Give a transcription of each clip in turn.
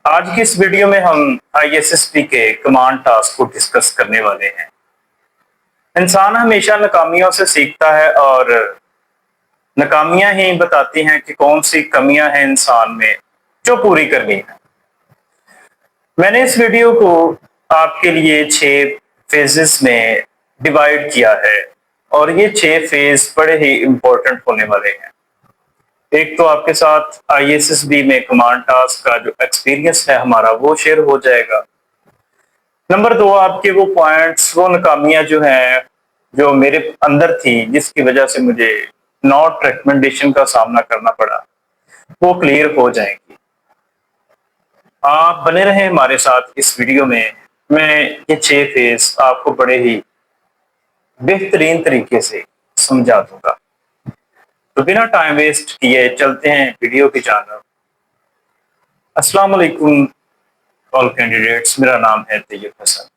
आज की इस वीडियो में हम आईएसएसपी के कमांड टास्क को डिस्कस करने वाले हैं। इंसान हमेशा नाकामियों से सीखता है और नाकामियां ही बताती हैं कि कौन सी कमियां हैं इंसान में जो पूरी करनी है। मैंने इस वीडियो को आपके लिए 6 फेजेस में डिवाइड किया है और ये 6 फेज बड़े ही इंपॉर्टेंट होने वाले हैं। एक तो आपके साथ आईएसएसबी में कमांड टास्क का जो एक्सपीरियंस है हमारा वो शेयर हो जाएगा। नंबर 2, आपके वो पॉइंट्स, वो नाकामियां जो हैं जो मेरे अंदर थी जिसकी वजह से मुझे नॉट रिकमेंडेशन का सामना करना पड़ा, वो क्लियर हो जाएंगी। आप बने रहें हमारे साथ इस वीडियो में। मैं ये 6 फेज आपको बड़े ही बेहतरीन तरीके से समझा दूंगा। तो बिना टाइम वेस्ट किए चलते हैं वीडियो की जानब। अस्सलाम वालेकुम ऑल कैंडिडेट्स, मेरा नाम है Tayyab Hasan.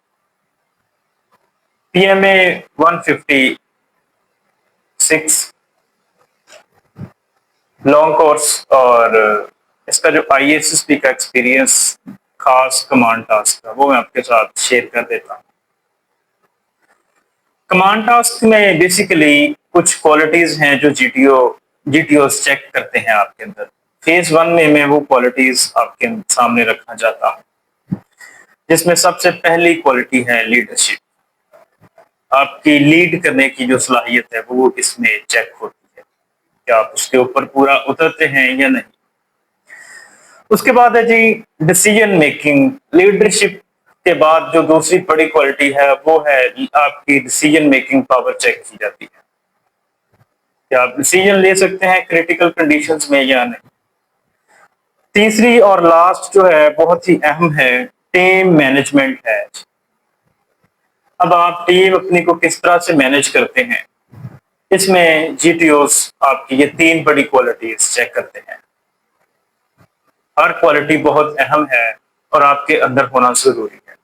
PMA 156 long course और इसका जो आईएसएसपी का एक्सपीरियंस खास कमांड टास्क का वो मैं आपके साथ शेयर कर देता हूँ। कमांड टास्क में बेसिकली कुछ क्वालिटीज हैं जो जीटीओ चेक करते हैं आपके अंदर। फेज 1 में मैं वो क्वालिटीज आपके सामने रखना चाहता हूँ, जिसमें सबसे पहली क्वालिटी है लीडरशिप। आपकी लीड करने की जो सलाहियत है वो इसमें चेक होती है कि आप उसके ऊपर पूरा उतरते हैं या नहीं। उसके बाद है जी डिसीजन मेकिंग। लीडरशिप के बाद जो दूसरी बड़ी क्वालिटी है वो है आपकी डिसीजन मेकिंग पावर चेक की जाती है कि आप डिसीजन ले सकते हैं क्रिटिकल कंडीशंस में या नहीं। तीसरी और लास्ट जो है बहुत ही अहम है, टीम मैनेजमेंट है। अब आप टीम अपनी को किस तरह से मैनेज करते हैं, इसमें जीटीओस आपकी ये 3 बड़ी क्वालिटीज चेक करते हैं। हर क्वालिटी बहुत अहम है और आपके अंदर होना जरूरी है।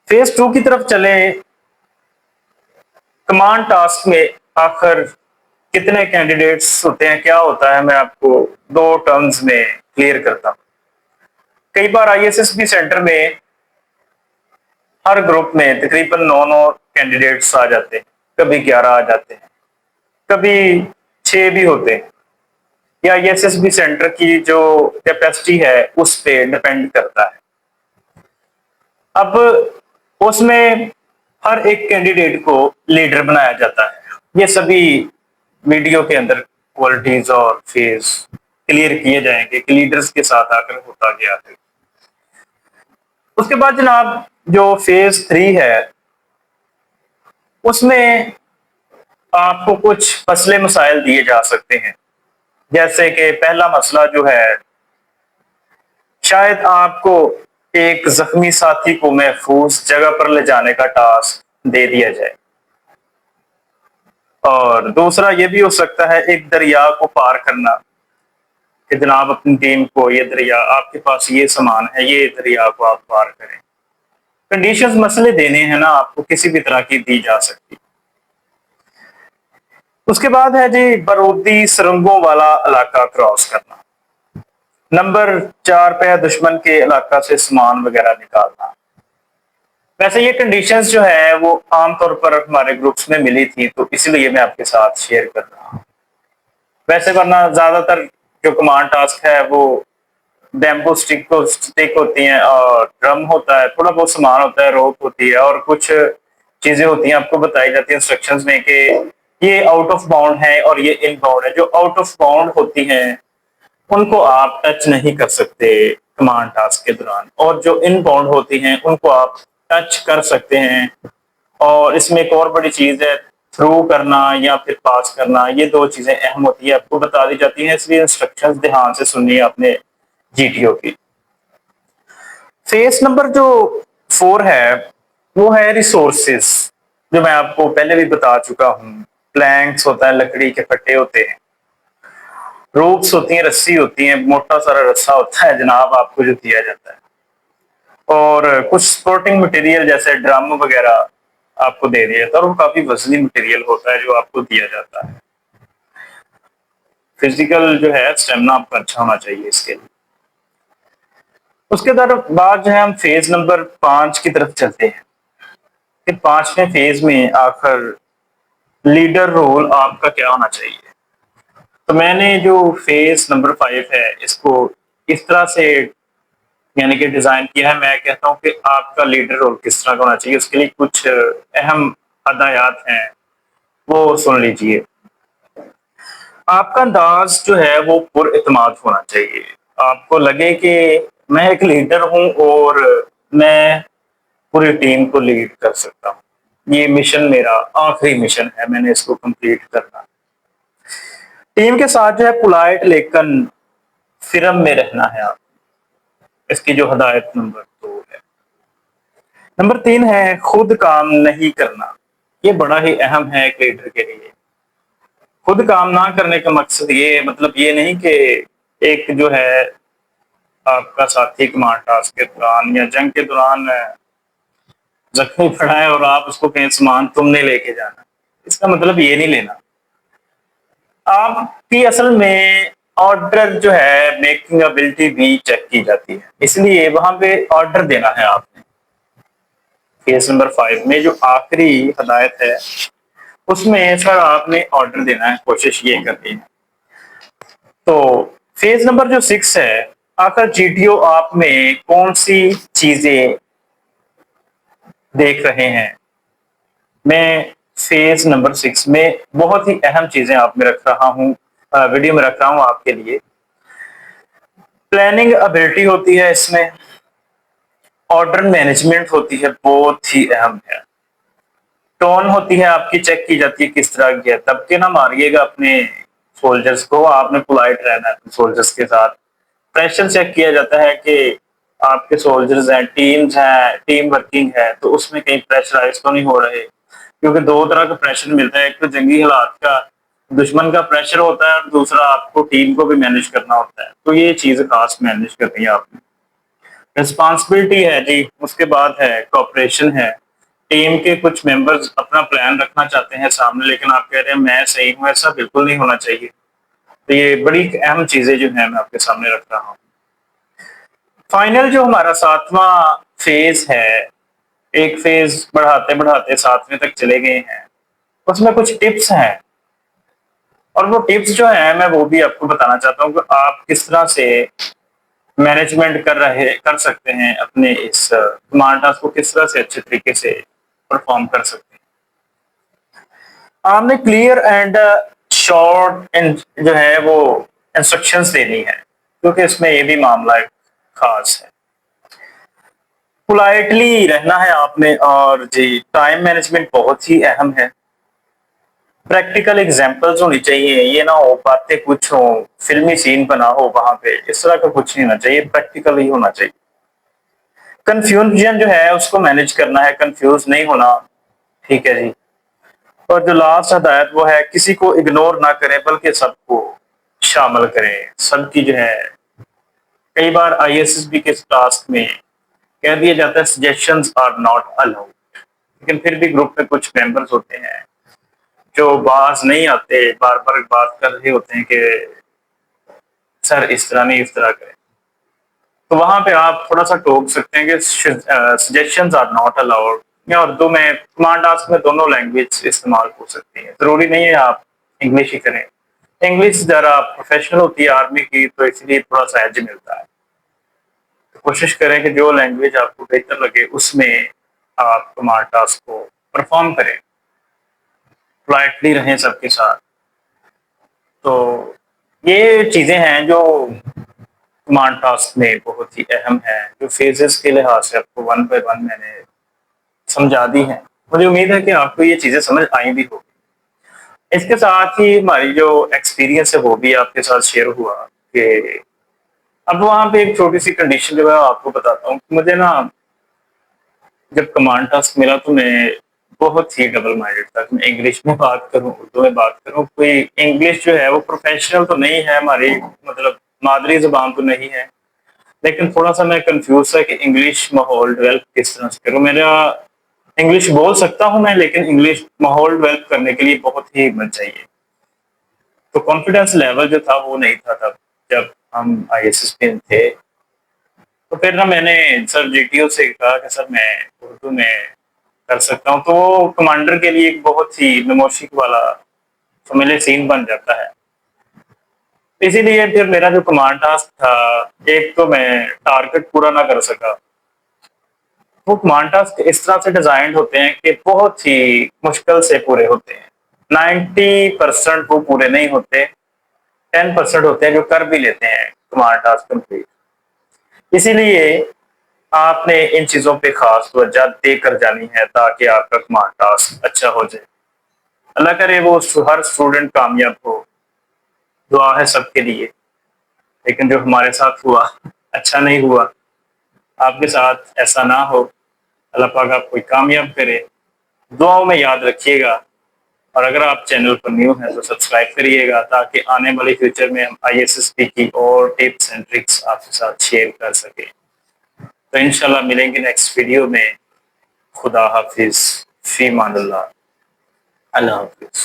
फेज 2 की तरफ चले। कमांड टास्क में आखिर कितने कैंडिडेट्स होते हैं, क्या होता है, मैं आपको 2 टर्म्स में क्लियर करता हूं। कई बार आईएसएसबी सेंटर में हर ग्रुप में तकरीबन 9 कैंडिडेट्स आ जाते हैं, कभी 11 आ जाते हैं, कभी 6 भी होते हैं। या आईएसएसबी सेंटर की जो कैपेसिटी है उस पे डिपेंड करता है। अब उसमें हर एक कैंडिडेट को लीडर बनाया जाता है। ये सभी वीडियो के अंदर क्वालिटीज और फेज क्लियर किए जाएंगे कि लीडर्स के साथ आकर होता गया है। उसके बाद जनाब जो फेज 3 है उसमें आपको कुछ मसले मसाइल दिए जा सकते हैं। जैसे कि पहला मसला जो है, शायद आपको एक जख्मी साथी को महफूज जगह पर ले जाने का टास्क दे दिया जाए। और दूसरा ये भी हो सकता है एक दरिया को पार करना, कि जनाब अपनी टीम को ये दरिया, आपके पास ये सामान है, ये दरिया को आप पार करें। कंडीशंस मसले देने हैं ना, आपको किसी भी तरह की दी जा सकती। उसके बाद है जी बारूदी सुरंगों वाला इलाका क्रॉस करना। नंबर 4 पे है दुश्मन के इलाका से सामान वगैरह निकालना। वैसे ये कंडीशंस जो है वो आमतौर पर हमारे ग्रुप्स में मिली थी, तो इसलिए मैं आपके साथ शेयर कर रहा हूँ। वैसे वरना ज्यादातर जो कमांड टास्क है वो बैम्बू स्टिक होती हैं और ड्रम होता है, थोड़ा बहुत सामान होता है, रोप होती है और कुछ चीजें होती हैं आपको बताई जाती है इंस्ट्रक्शंस में कि ये आउट ऑफ बाउंड है और ये इन बाउंड है। जो आउट ऑफ बाउंड होती हैं उनको आप टच नहीं कर सकते कमांड टास्क के दौरान, और जो इन बाउंड होती हैं उनको आप टच कर सकते हैं। और इसमें एक और बड़ी चीज है, थ्रू करना या फिर पास करना, ये 2 चीजें अहम होती है, आपको बता दी जाती हैं, इसलिए इंस्ट्रक्शंस ध्यान से सुनिए आपने जीटीओ की। फेस नंबर जो 4 है वो है रिसोर्सेस, जो मैं आपको पहले भी बता चुका हूँ। प्लैंक्स होता है, लकड़ी के फट्टे होते हैं, रोप्स होती हैं, रस्सी होती है, मोटा सारा रस्सा होता है जनाब आपको जो दिया जाता है, और कुछ सपोर्टिंग मटेरियल जैसे ड्रम वगैरह आपको दे दिया जाता है, और वो काफी वजनी मटेरियल होता है जो आपको दिया जाता है। फिजिकल जो है स्टेमिना आपका अच्छा होना चाहिए इसके लिए। उसके बाद जो है हम फेज नंबर 5 की तरफ चलते हैं कि 5वें फेज में आखिर लीडर रोल आपका क्या होना चाहिए। तो मैंने जो फेज नंबर 5 है इसको इस तरह से यानी कि डिजाइन किया है। मैं कहता हूं कि आपका लीडर रोल किस तरह का होना चाहिए, उसके लिए कुछ अहम हदायत हैं, वो सुन लीजिए। आपका अंदाज जो है वो पुरएतमाद होना चाहिए। आपको लगे कि मैं एक लीडर हूं और मैं पूरी टीम को लीड कर सकता हूं। ये मिशन मेरा आखिरी मिशन है, मैंने इसको कंप्लीट करना। टीम के साथ जो है पोलाइट लेकिन फिरम में रहना है आप। इसकी जो हदायत नंबर 2 है। नंबर 3 है खुद काम नहीं करना। ये बड़ा ही अहम है एक लीडर के लिए। खुद काम ना करने का मकसद ये मतलब ये नहीं कि एक जो है आपका साथी कमांड टास्क के दौरान या जंग के दौरान जख्मी पड़ा है और आप उसको कहें सामान तुमने लेके जाना। इसका मतलब ये नहीं लेना। आपकी असल में ऑर्डर जो है मेकिंग एबिलिटी भी चेक की जाती है, इसलिए वहां पे ऑर्डर देना है आपने। केस नंबर 5 में जो आखिरी हदायत है उसमें सर आपने ऑर्डर देना है, कोशिश ये करनी है। तो फेज नंबर जो 6 है, आखिर जीटीओ आप में कौन सी चीजें देख रहे हैं। मैं फेज नंबर 6 में बहुत ही अहम चीजें आप में रख रहा हूं, वीडियो में रख रहा हूं आपके लिए। प्लानिंग एबिलिटी होती है इसमें, ऑर्डर मैनेजमेंट होती है, बहुत ही अहम है। टोन होती है आपकी, चेक की जाती है किस तरह की है। दबके ना मारिएगा अपने सोल्जर्स को, आपने पोलाइट रहना है अपने सोल्जर्स के साथ। प्रेशर चेक किया जाता है कि आपके सोल्जर्स हैं, टीम्स हैं, टीम वर्किंग है, तो उसमें कहीं प्रेशराइज तो नहीं हो रहे। क्योंकि दो तरह का प्रेशर मिलता है, एक तो जंगी हालात का दुश्मन का प्रेशर होता है और दूसरा आपको टीम को भी मैनेज करना होता है। तो ये चीज खास मैनेज करनी है आपने। रिस्पॉन्सिबिलिटी है जी, उसके बाद है कोऑपरेशन है। टीम के कुछ मेंबर्स अपना प्लान रखना चाहते हैं सामने, लेकिन आप कह रहे हैं मैं सही हूं, ऐसा बिल्कुल नहीं होना चाहिए। तो ये बड़ी अहम चीजें जो है मैं आपके सामने रख रहा हूँ। फाइनल जो हमारा 7वां फेज है, एक फेज बढ़ाते बढ़ाते 7वें तक चले गए हैं, उसमें कुछ टिप्स हैं। और वो टिप्स जो है मैं वो भी आपको बताना चाहता हूँ कि आप किस तरह से मैनेजमेंट कर सकते हैं अपने इस कमांड टास्क को, किस तरह से अच्छे तरीके से परफॉर्म कर सकते हैं। आपने क्लियर एंड शॉर्ट जो है वो इंस्ट्रक्शंस देनी है, क्योंकि इसमें ये भी मामला खास है। पोलाइटली रहना है आपने, और जी टाइम मैनेजमेंट बहुत ही अहम है। प्रैक्टिकल एग्जांपल्स होनी चाहिए, ये ना हो बातें कुछ हो, फिल्मी सीन बना हो वहां पे, इस तरह का कुछ नहीं होना चाहिए, प्रैक्टिकल ही होना चाहिए। कंफ्यूजन जो है उसको मैनेज करना है, कंफ्यूज नहीं होना, ठीक है जी। और जो लास्ट हदायत वो है किसी को इग्नोर ना करें बल्कि सबको शामिल करें। सबकी जो है कई बार आईएसएसबी के टास्क में कह दिया जाता है सजेशंस आर नॉट अलाउड, लेकिन फिर भी ग्रुप में कुछ मेंबर्स होते हैं जो बाज नहीं आते, बार बार बात कर रहे होते हैं कि सर इस तरह नहीं, इस तरह करें। तो वहां पे आप थोड़ा सा टोक सकते हैं कि सजेशंस आर नॉट अलाउड। या उर्दू में कमांड टास्क में दोनों लैंग्वेज इस्तेमाल हो सकती है, जरूरी नहीं है आप इंग्लिश ही करें। इंग्लिश जरा प्रोफेशनल होती है आर्मी की, तो इसलिए थोड़ा सा एज मिलता है। तो कोशिश करें कि जो लैंग्वेज आपको बेहतर लगे उसमें आप कमांड टास्क को परफॉर्म करें, पोलाइटली रहें सबके साथ। तो ये चीजें हैं जो कमांड टास्क में बहुत ही अहम है, जो फेजेस के लिहाज से आपको वन बाय वन मैंने समझा दी है। मुझे उम्मीद है कि आपको ये चीजें समझ आई भी होगी। इसके साथ ही हमारी जो एक्सपीरियंस है वो भी आपके साथ शेयर हुआ कि अब वहां पे एक छोटी सी कंडीशन जो है आपको बताता हूँ। मुझे ना जब कमांड टास्क मिला तो मैं बहुत ही डबल माइंडेड था कि मैं इंग्लिश में बात करूं, उर्दू में बात करूं। कोई इंग्लिश जो है वो प्रोफेशनल तो नहीं है, हमारी मतलब मादरी जुबान तो नहीं है, लेकिन थोड़ा सा मैं कंफ्यूज था कि इंग्लिश माहौल डेवलप किस तरह से करूं। मेरा इंग्लिश बोल सकता हूं मैं, लेकिन इंग्लिश माहौल डेवलप करने के लिए बहुत ही हिम्मत चाहिए। तो कॉन्फिडेंस लेवल जो था वो नहीं था तब जब हम आईएसएस में थे। तो फिर ना मैंने सर जीटीओ से कहा कि सर मैं उर्दू में कर सकता हूँ, तो वो कमांडर के लिए एक बहुत ही नमोशिक वाला familiar सीन बन जाता है। इसीलिए फिर मेरा जो कमांड टास्क था, एक तो मैं टारगेट पूरा ना कर सका। वो कमांड टास्क इस तरह से डिजाइंड होते हैं कि बहुत ही मुश्किल से पूरे होते हैं। 90% वो पूरे नहीं होते, 10% होते हैं जो कर भी लेते हैं कमांड टास्क कंप्लीट। इसीलिए आपने इन चीजों पे खास तवज्जो देकर जानी है ताकि आपका कमांड टास्क अच्छा हो जाए। अल्लाह करे वो हर स्टूडेंट कामयाब हो, दुआ है सबके लिए। लेकिन जो हमारे साथ हुआ अच्छा नहीं हुआ, आपके साथ ऐसा ना हो। अल्लाह पाक आपको कामयाब करे, दुआओं में याद रखिएगा। और अगर आप चैनल पर न्यू हैं तो सब्सक्राइब करिएगा ताकि आने वाले फ्यूचर में हम आईएसएसपी की और टिप्स एंड ट्रिक्स आपके साथ शेयर कर सकें। तो इंशाल्लाह मिलेंगे नेक्स्ट वीडियो में। खुदा हाफिज, फी मानुल्लाह, अल्लाह हाफिज।